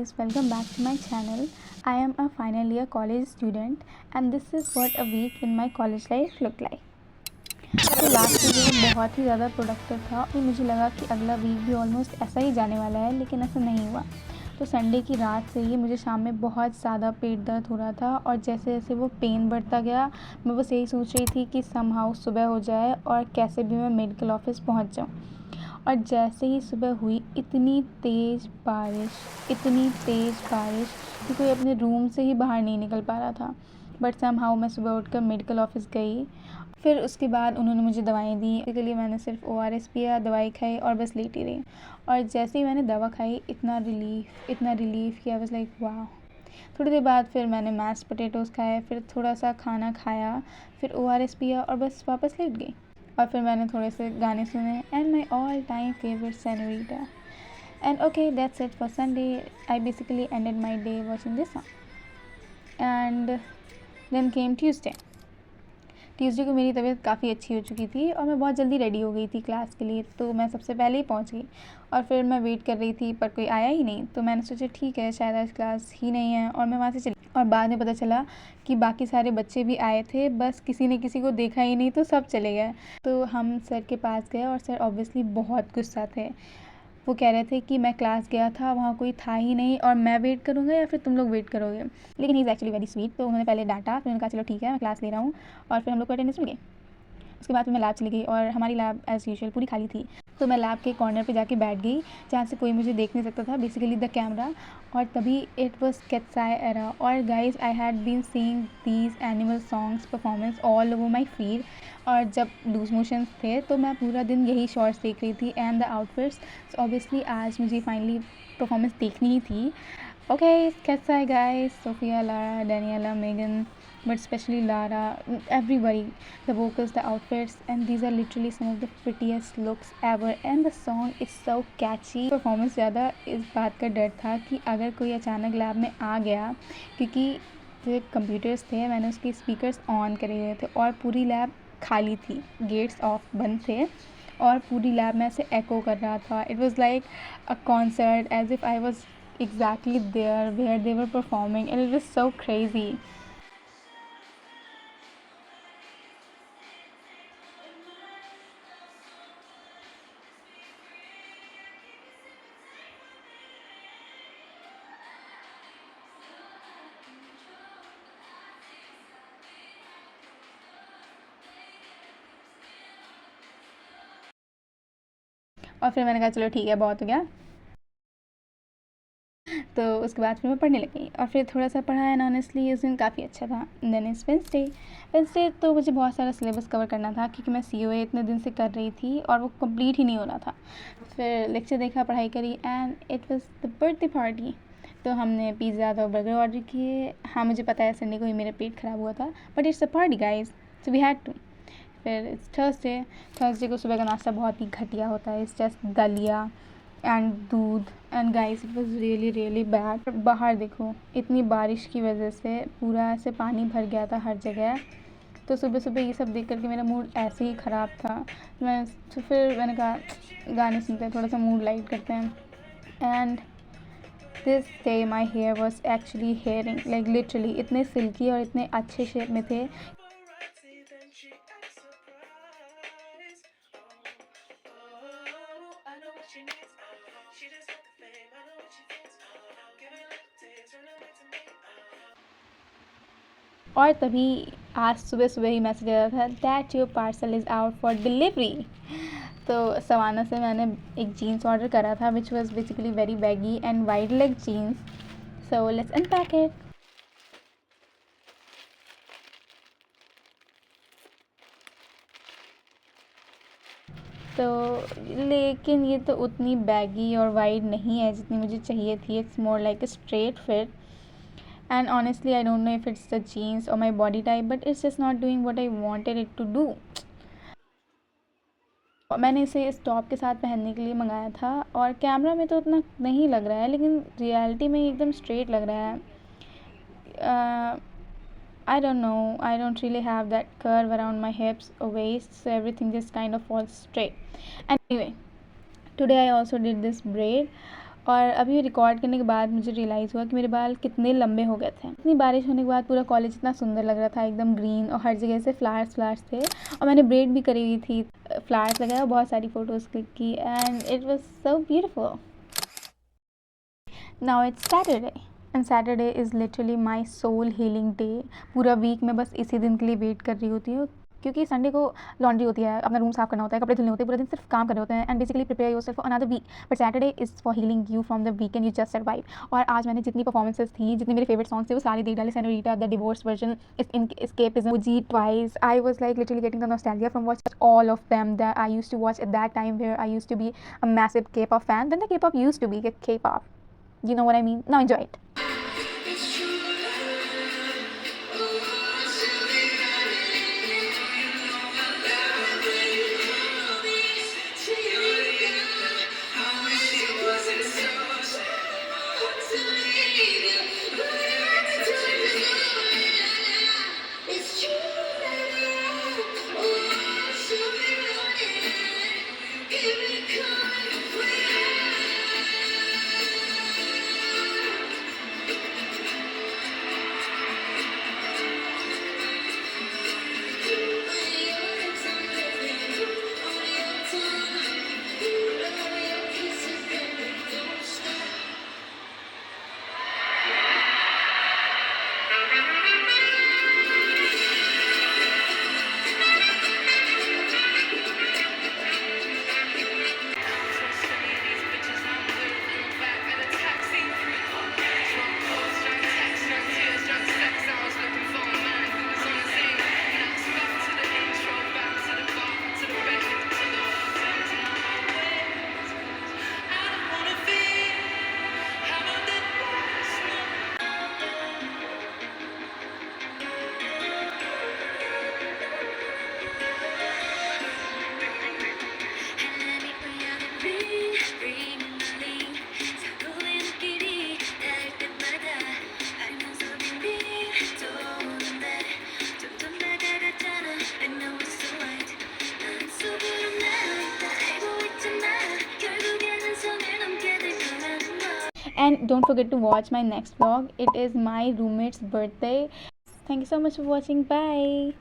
guys, welcome back to my channel. I am a final year college student and this is what a week in my college life looked like. तो last week बहुत ही ज़्यादा productive था और मुझे लगा कि अगला week भी ऑलमोस्ट ऐसा ही जाने वाला है, लेकिन ऐसा नहीं हुआ। तो संडे की रात से ही मुझे शाम में बहुत ज़्यादा पेट दर्द हो रहा था और जैसे जैसे वो पेन बढ़ता गया मैं बस यही सोच रही थी कि समहाउ सुबह हो जाए और कैसे भी मैं मेडिकल ऑफिस पहुंच जाऊं। और जैसे ही सुबह हुई इतनी तेज़ बारिश कि कोई अपने रूम से ही बाहर नहीं निकल पा रहा था। बट समहाउ मैं सुबह उठकर मेडिकल ऑफिस गई। फिर उसके बाद उन्होंने मुझे दवाएं दी। इसके लिए मैंने सिर्फ ORS पिया, दवाई खाई और बस लेटी रही। और जैसे ही मैंने दवा खाई इतना रिलीफ कि आई वाज लाइक वाह। थोड़ी देर बाद फिर मैंने मैश्ड पोटैटोज़ खाए, फिर थोड़ा सा खाना खाया, फिर ORS पिया और बस वापस लेट गई। और फिर मैंने थोड़े से गाने सुने and my all time favourite Senorita. And okay that's it for Sunday. I basically ended my day watching this song and then came Tuesday को मेरी तबीयत काफ़ी अच्छी हो चुकी थी और मैं बहुत जल्दी रेडी हो गई थी क्लास के लिए, तो मैं सबसे पहले ही पहुंच गई। और फिर मैं वेट कर रही थी पर कोई आया ही नहीं, तो मैंने सोचा ठीक है शायद आज क्लास ही नहीं है और मैं वहाँ से चली। और बाद में पता चला कि बाकी सारे बच्चे भी आए थे, बस किसी ने किसी को देखा ही नहीं तो सब चले गए। तो हम सर के पास गए और सर ऑब्वियसली बहुत गुस्सा थे। वो कह रहे थे कि मैं क्लास गया था, वहाँ कोई था ही नहीं और मैं वेट करूँगा या फिर तुम लोग वेट करोगे। लेकिन he is actually very sweet, तो उन्होंने पहले डांटा, फिर उन्होंने कहा चलो ठीक है मैं क्लास ले रहा हूँ। और फिर हम लोग को अटेंडेंस मिल गई। उसके बाद फिर मैं लैब चली गई और हमारी लैब एज़ यूजुअल पूरी खाली थी। तो मैं लैब के कॉर्नर पे जाके बैठ गई जहाँ से कोई मुझे देख नहीं सकता था, बेसिकली द कैमरा। और तभी इट वाज कैट्स-आई एरा और guys I had been seeing these animal songs performance all over my feed. और जब लूज मोशंस थे तो मैं पूरा दिन यही शॉर्ट्स देख रही थी and the outfits. So obviously आज मुझे फाइनली परफॉर्मेंस देखनी ही थी। Okay, कैट्स-आई guys, Sophia, Lara, Daniela, Megan, but especially Lara, everybody, the vocals, the outfits, and these are literally some of the prettiest looks ever. And the song is so catchy. Performance ज़्यादा इस बात का डर था कि अगर कोई अचानक लैब में आ गया, क्योंकि जो कंप्यूटर्स थे मैंने उसके स्पीकर्स ऑन करे हुए थे और पूरी लैब खाली थी, गेट्स ऑफ बंद थे और पूरी लैब में ऐसे एको कर रहा था। It was like a concert as if I was exactly there where they were performing and it was so crazy. और फिर मैंने कहा चलो ठीक है बहुत हो गया, तो उसके बाद फिर मैं पढ़ने लगी और फिर थोड़ा सा पढ़ा एंड ऑनेस्टली उस दिन काफ़ी अच्छा था। देन इज़ वेंसडे तो मुझे बहुत सारा सिलेबस कवर करना था क्योंकि मैं COA इतने दिन से कर रही थी और वो कंप्लीट ही नहीं हो रहा था। फिर लेक्चर देखा, पढ़ाई करी and it was the birthday party. तो हमने पिज़्ज़ा और बर्गर ऑर्डर किए। हाँ मुझे पता है संडे को ही मेरा पेट ख़राब हुआ था but it's a party guys, so we had to. फिर इट्स थर्सडे को सुबह का नाश्ता बहुत ही घटिया होता है, इट्स जस्ट दलिया एंड दूध and guys it was really bad. बाहर देखो इतनी बारिश की वजह से पूरा ऐसे पानी भर गया था हर जगह। तो सुबह सुबह ये सब देख करके मेरा मूड ऐसे ही ख़राब था। तो फिर मैंने कहा गाने सुनते हैं, थोड़ा सा मूड लाइट करते हैं। And this day my hair was actually hairing like literally इतने सिल्की और इतने अच्छे शेप में थे। और तभी आज सुबह सुबह ही मैसेज आया था that your parcel is out for delivery. तो सवाना से मैंने एक जीन्स ऑर्डर करा था which was basically very baggy and wide leg jeans. So let's unpack it. तो लेकिन ये तो उतनी बैगी और वाइड नहीं है जितनी मुझे चाहिए थी। It's more like a straight fit and honestly I don't know if it's the jeans or my body type but it's just not doing what I wanted it to do. मैंने इसे इस top के साथ पहनने के लिए मंगाया था और कैमरा में तो उतना नहीं लग रहा है लेकिन रियलिटी में एकदम स्ट्रेट लग रहा है। I don't know, I don't really have that curve around my hips or waist, so everything just kind of falls straight. Anyway, today I also did this braid और अभी रिकॉर्ड करने के बाद मुझे रियलाइज़ हुआ कि मेरे बाल कितने लंबे हो गए थे। इतनी बारिश होने के बाद पूरा कॉलेज इतना सुंदर लग रहा था, एकदम ग्रीन, और हर जगह से फ्लावर्स थे, और मैंने ब्रेड भी करी हुई थी, फ्लावर्स लगाया, बहुत सारी फ़ोटोज़ क्लिक की, and it was so beautiful. Now it's Saturday, and Saturday is literally my soul healing day. पूरा वीक मैं बस इसी दिन के लिए वेट कर रही होती हूँ, क्योंकि संडे को लॉन्ड्री होती है, अपना रूम साफ़ करना होता है, कपड़े धुलने होते हैं, पूरा दिन सिर्फ काम करने होते हैं, and basically prepare yourself for another week. But Saturday is for healing you from the weekend you just survive. और आज मैंने जितनी परफॉर्मेंसेस थी, जितने मेरे फेवरेट सॉन्ग्स थे, वो सारे देख डाले। Senorita, the divorce version, escapism, g twice, I was like literally getting the nostalgia from watch all of them that I used to watch at that time, where I used to be a massive K-pop fan. When the K-pop used to be K-pop, you know what I mean? Now enjoy it. And don't forget to watch my next vlog. It is my roommate's birthday. Thank you so much for watching. Bye.